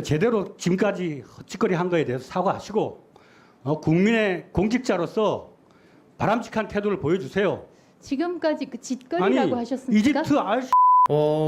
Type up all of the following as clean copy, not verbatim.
제대로 지금까지 헛짓거리 한 거에 대해서 사과하시고 국민의 공직자로서 바람직한 태도를 보여주세요. 지금까지 그 짓거리라고 하셨습니까? 이집트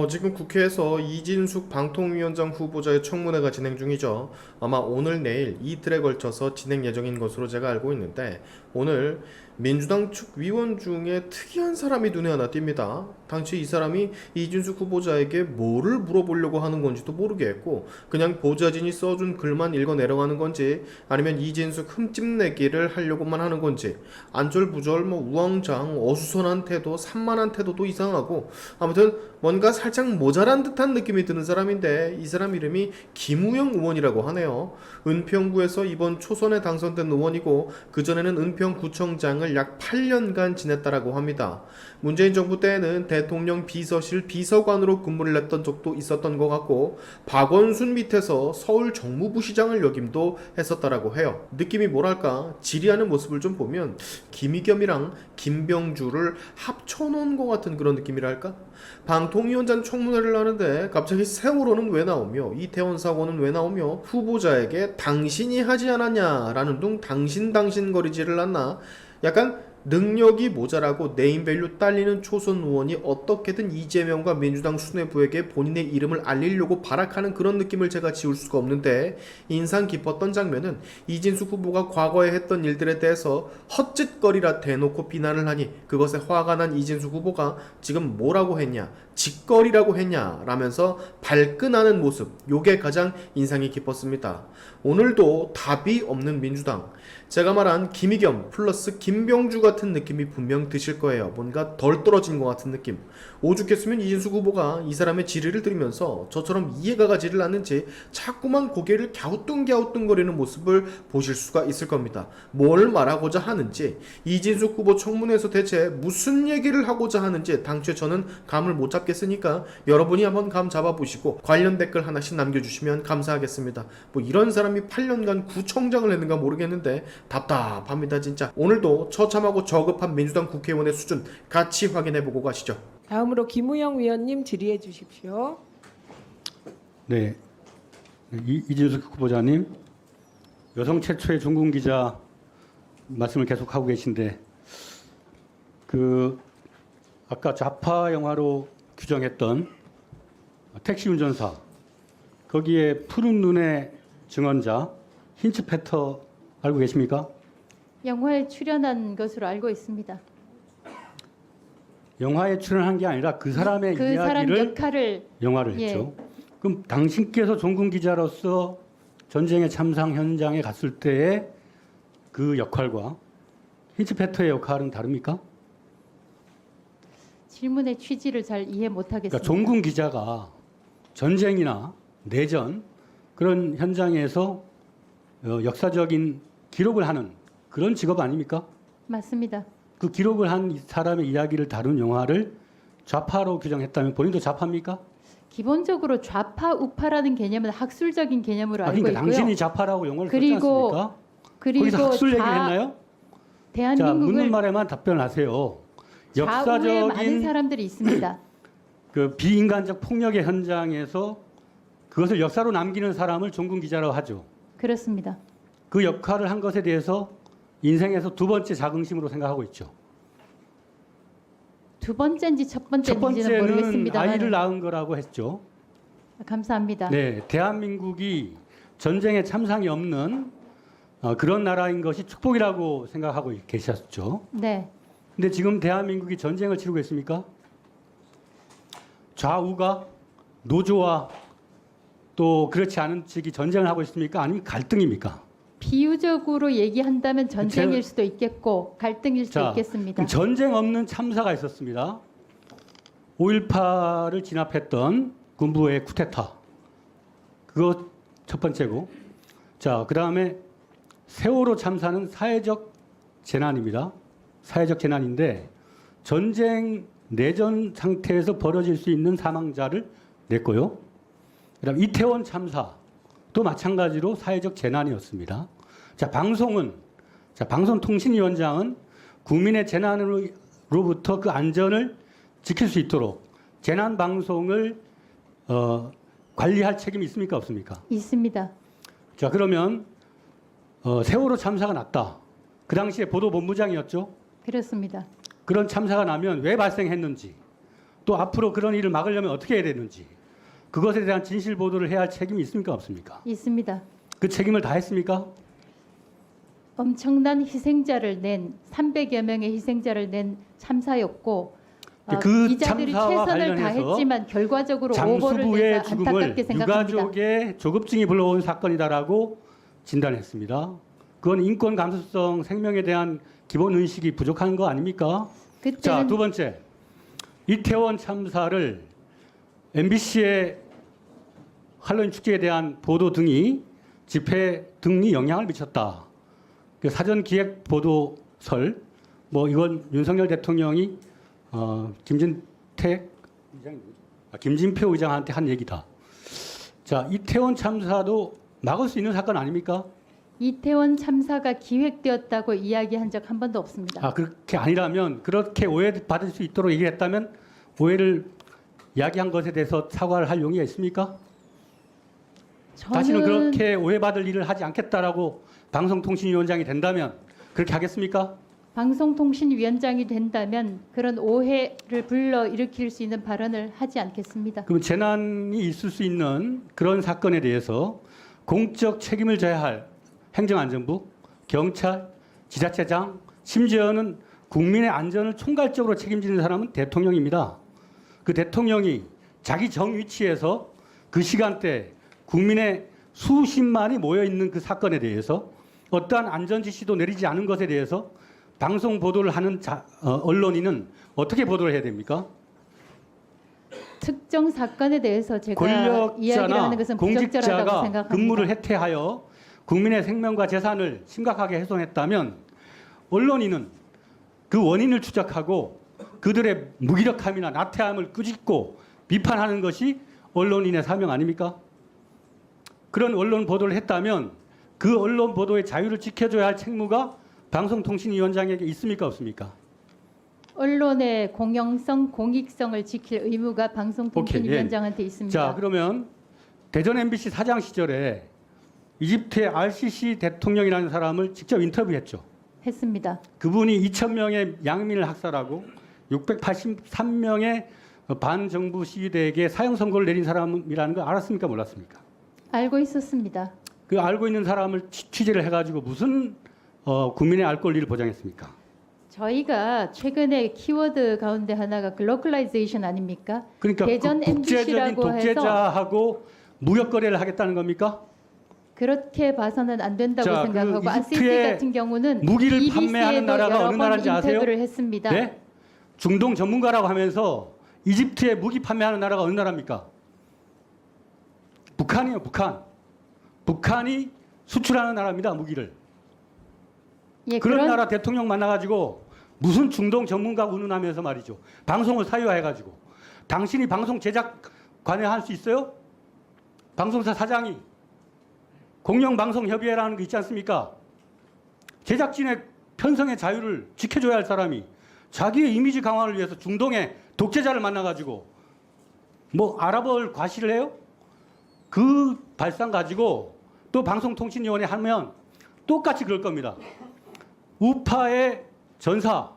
지금 국회에서 이진숙 방통위원장 후보자의 청문회가 진행 중이죠. 아마 오늘 내일 이틀에 걸쳐서 진행 예정인 것으로 제가 알고 있는데, 오늘 민주당 측 위원 중에 특이한 사람이 눈에 하나 띕니다. 당시 이 사람이 이진숙 후보자에게 뭐를 물어보려고 하는 건지도 모르겠고, 그냥 보좌진이 써준 글만 읽어 내려가는 건지, 아니면 이진숙 흠집내기를 하려고만 하는 건지, 안절부절 우왕좌왕 어수선한 태도, 산만한 태도도 이상하고, 아무튼 뭔가 살짝 모자란 듯한 느낌이 드는 사람인데, 이 사람 이름이 김우영 의원이라고 하네요. 은평구에서 이번 초선에 당선된 의원이고, 그전에는 은평구청장을 약 8년간 지냈다라고 합니다. 문재인 정부 때에는 대통령 비서실 비서관으로 근무를 했던 적도 있었던 것 같고, 박원순 밑에서 서울 정무부시장을 역임도 했었다라고 해요. 느낌이 뭐랄까, 지리하는 모습을 좀 보면 김의겸이랑 김병주를 합쳐놓은 것 같은 그런 느낌이랄까? 방통위원장 청문회를 하는데 갑자기 세월호는 왜 나오며, 이태원 사고는 왜 나오며, 후보자에게 당신이 하지 않았냐라는 둥 당신거리지를 않나. 약간 능력이 모자라고 네임밸류 딸리는 초선 의원이 어떻게든 이재명과 민주당 수뇌부에게 본인의 이름을 알리려고 발악하는 그런 느낌을 제가 지울 수가 없는데, 인상 깊었던 장면은 이진숙 후보가 과거에 했던 일들에 대해서 헛짓거리라 대놓고 비난을 하니 그것에 화가 난 이진숙 후보가 지금 뭐라고 했냐, 짓거리라고 했냐 라면서 발끈하는 모습, 요게 가장 인상이 깊었습니다. 오늘도 답이 없는 민주당, 제가 말한 김의겸 플러스 김병주 같은 느낌이 분명 드실 거예요. 뭔가 덜 떨어진 것 같은 느낌. 오죽했으면 이진숙 후보가 이 사람의 질의를 들으면서 저처럼 이해가 가지를 않는지 자꾸만 고개를 갸우뚱거리는 모습을 보실 수가 있을 겁니다. 뭘 말하고자 하는지, 이진숙 후보 청문회에서 대체 무슨 얘기를 하고자 하는지 당초에 저는 감을 못 잡겠으니까 여러분이 한번 감 잡아보시고 관련 댓글 하나씩 남겨주시면 감사하겠습니다. 뭐 이런 사람이 8년간 구청장을 했는가 모르겠는데 답답합니다 진짜. 오늘도 처참하고 저급한 민주당 국회의원의 수준 같이 확인해보고 가시죠. 다음으로 김우영 위원님 질의해 주십시오. 네, 이진숙 후보자님, 여성 최초의 종군 기자 말씀을 계속하고 계신데, 아까 좌파 영화로 규정했던 택시 운전사, 거기에 푸른 눈의 증언자 힌츠페터 알고 계십니까? 영화에 출연한 것으로 알고 있습니다. 영화에 출연한 게 아니라 그 사람의 그 사람 이야기를 역할을 영화를 했죠. 그럼 당신께서 종군 기자로서 전쟁의 참상 현장에 갔을 때의 그 역할과 힌츠페터의 역할은 다릅니까? 질문의 취지를 잘 이해 못하겠습니다. 그러니까 종군 기자가 전쟁이나 내전 그런 현장에서 역사적인 기록을 하는 그런 직업 아닙니까? 맞습니다. 그 기록을 한 사람의 이야기를 다룬 영화를 좌파로 규정했다면 본인도 좌파입니까? 기본적으로 좌파 우파라는 개념은 학술적인 개념으로 알고 그러니까 있고요. 당신이 좌파라고 용어를 썼지 그리고- 않습니까? 그리고 거기서 학술 얘기를 했나요? 자, 대한민국을 묻는 말에만 답변하세요. 좌우에 많은 역사적인 사람들이 있습니다. 그 비인간적 폭력의 현장에서 그것을 역사로 남기는 사람을 종군 기자라고 하죠. 그렇습니다. 그 역할을 한 것에 대해서 인생에서 두 번째 자긍심으로 생각하고 있죠. 두 번째인지 첫 첫 번째인지는 번째는 모르겠습니다만 아이를 낳은 거라고 했죠. 감사합니다. 네, 대한민국이 전쟁에 참상이 없는 그런 나라인 것이 축복이라고 생각하고 계셨죠. 네, 근데 지금 대한민국이 전쟁을 치르고 있습니까? 좌우가 노조와 또 그렇지 않은 측이 전쟁을 하고 있습니까? 아니면 갈등입니까? 비유적으로 얘기한다면 전쟁일 수도 있겠고 갈등일 수도 자, 있겠습니다. 그럼 전쟁 없는 참사가 있었습니다. 5.18을 진압했던 군부의 쿠데타. 그거 첫 번째고. 자, 그 다음에 세월호 참사는 사회적 재난입니다. 사회적 재난인데 전쟁 내전 상태에서 벌어질 수 있는 사망자를 냈고요. 그다음 이태원 참사도 마찬가지로 사회적 재난이었습니다. 자, 방송통신위원장은 국민의 재난으로부터 그 안전을 지킬 수 있도록 재난 방송을 관리할 책임이 있습니까 없습니까? 있습니다. 자 그러면 세월호 참사가 났다. 그 당시에 보도본부장이었죠. 그렇습니다. 그런 참사가 나면 왜 발생했는지 또 앞으로 그런 일을 막으려면 어떻게 해야 되는지 그것에 대한 진실 보도를 해야 할 책임이 있습니까 없습니까? 있습니다. 그 책임을 다 했습니까? 엄청난 희생자를 낸 300여 명의 희생자를 낸 참사였고 그 기자들이 참사와 최선을 관련해서 다했지만 결과적으로 오보를 장수부의 내서 죽음을 안타깝게 생각합니다. 유가족의 조급증이 불러온 사건이다라고 진단했습니다. 그건 인권 감수성 생명에 대한 기본 의식이 부족한 거 아닙니까? 자, 그때는 두 번째. 이태원 참사를 MBC의 할로윈 축제에 대한 보도 등이 집회 등이 영향을 미쳤다. 그 사전 기획 보도설 뭐 이건 윤석열 대통령이 김진표 의장한테 한 얘기다. 자, 이태원 참사도 막을 수 있는 사건 아닙니까? 이태원 참사가 기획되었다고 이야기한 적 한 번도 없습니다. 아, 그렇게 아니라면 그렇게 오해받을 수 있도록 얘기했다면 오해를 이야기한 것에 대해서 사과를 할 용의가 있습니까? 다시는 그렇게 오해받을 일을 하지 않겠다라고 방송통신위원장이 된다면 그렇게 하겠습니까? 방송통신위원장이 된다면 그런 오해를 불러일으킬 수 있는 발언을 하지 않겠습니다. 그럼 재난이 있을 수 있는 그런 사건에 대해서 공적 책임을 져야 할 행정안전부, 경찰, 지자체장, 심지어는 국민의 안전을 총괄적으로 책임지는 사람은 대통령입니다. 그 대통령이 자기 정 위치에서 그 시간대 국민의 수십만이 모여 있는 그 사건에 대해서 어떠한 안전 지시도 내리지 않은 것에 대해서 방송 보도를 하는 언론인은 어떻게 보도를 해야 됩니까? 특정 사건에 대해서 제가 이야기를 권력자나 하는 것은 부적절하다고 공직자가 생각합니다. 근무를 해태하여 국민의 생명과 재산을 심각하게 훼손했다면 언론인은 그 원인을 추적하고 그들의 무기력함이나 나태함을 꾸짖고 비판하는 것이 언론인의 사명 아닙니까? 그런 언론 보도를 했다면 그 언론 보도의 자유를 지켜줘야 할 책무가 방송통신위원장에게 있습니까 없습니까? 언론의 공영성, 공익성을 지킬 의무가 오케이, 방송통신위원장한테 있습니다. 자, 그러면 대전 MBC 사장 시절에 이집트의 RCC 대통령이라는 사람을 직접 인터뷰했죠. 했습니다. 그분이 2,000명의 양민을 학살하고 683명의 반정부 시위대에게 사형 선고를 내린 사람이라는 걸 알았습니까 몰랐습니까? 알고 있었습니다. 그 알고 있는 사람을 취재를 해가지고 무슨 국민의 알 권리를 보장했습니까? 저희가 최근에 키워드 가운데 하나가 글로컬라이제이션 아닙니까? 그러니까 대전 그 국제적인 MBC라고 해서 독재자하고 무역 거래를 하겠다는 겁니까? 그렇게 봐서는 안 된다고 자, 생각하고 그 RCC 이집트에 같은 경우는 무기를 BBC에도 판매하는 나라가 여러 어느 번 나라인지 아세요? 인터뷰를 했습니다. 네? 중동 전문가라고 하면서 이집트에 무기 판매하는 나라가 어느 나라입니까? 북한이에요, 북한. 북한이 수출하는 나라입니다, 무기를. 예, 그런 나라 대통령 만나가지고 무슨 중동 전문가 운운하면서 말이죠. 방송을 사유화해가지고. 당신이 방송 제작 관여할 수 있어요? 방송사 사장이 공영방송협의회라는 거 있지 않습니까? 제작진의 편성의 자유를 지켜줘야 할 사람이 자기의 이미지 강화를 위해서 중동의 독재자를 만나가지고 뭐 아랍어를 과시를 해요? 그 발상 가지고 또 방송통신위원회 하면 똑같이 그럴 겁니다. 우파의 전사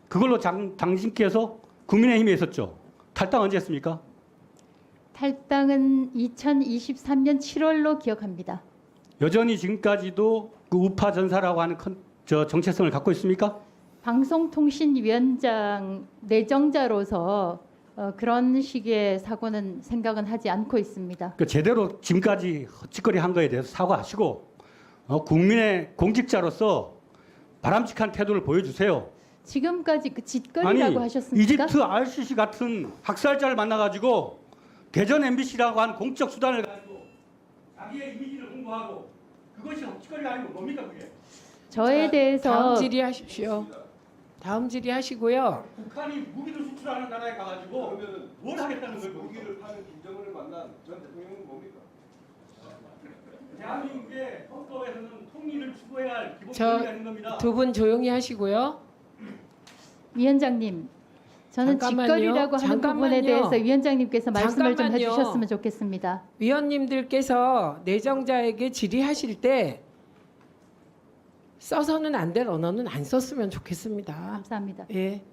그걸로 당신께서 국민의힘에 있었죠. 탈당 언제 했습니까? 탈당은 2023년 7월로 기억합니다. 여전히 지금까지도 그 우파 전사라고 하는 정체성을 갖고 있습니까? 방송통신위원장 내정자로서 그런 식의 사고는 생각은 하지 않고 있습니다. 그 제대로 지금까지 헛짓거리 한 거에 대해서 사과하시고 국민의 공직자로서 바람직한 태도를 보여주세요. 지금까지 그 짓거리라고 하셨습니까? 이집트 RCC 같은 학살자를 만나가지고 대전 MBC라고 하는 공적 수단을 가지고 자기의 이미지를 홍보하고 그것이 헛짓거리가 아니고 뭡니까 그게? 저에 대해서 다음 질의하십시오. 다음 질의하시고요. 북한이 무기를 수출하는 나라에 가가지고 뭘 하겠다는 거예요? 무기를 파는 김정은을 만난 전 대통령은 뭡니까? 대한민국의 헌법에서는 통일을 추구해야 할 기본 저 권리가 있는 겁니다. 두 분 조용히 하시고요. 위원장님, 저는 잠깐만요. 직거리라고 하는 부분에 잠깐만요. 대해서 위원장님께서 말씀을 좀 잠깐만요. 해주셨으면 좋겠습니다. 위원님들께서 내정자에게 질의하실 때 써서는 안 될 언어는 안 썼으면 좋겠습니다. 감사합니다. 예.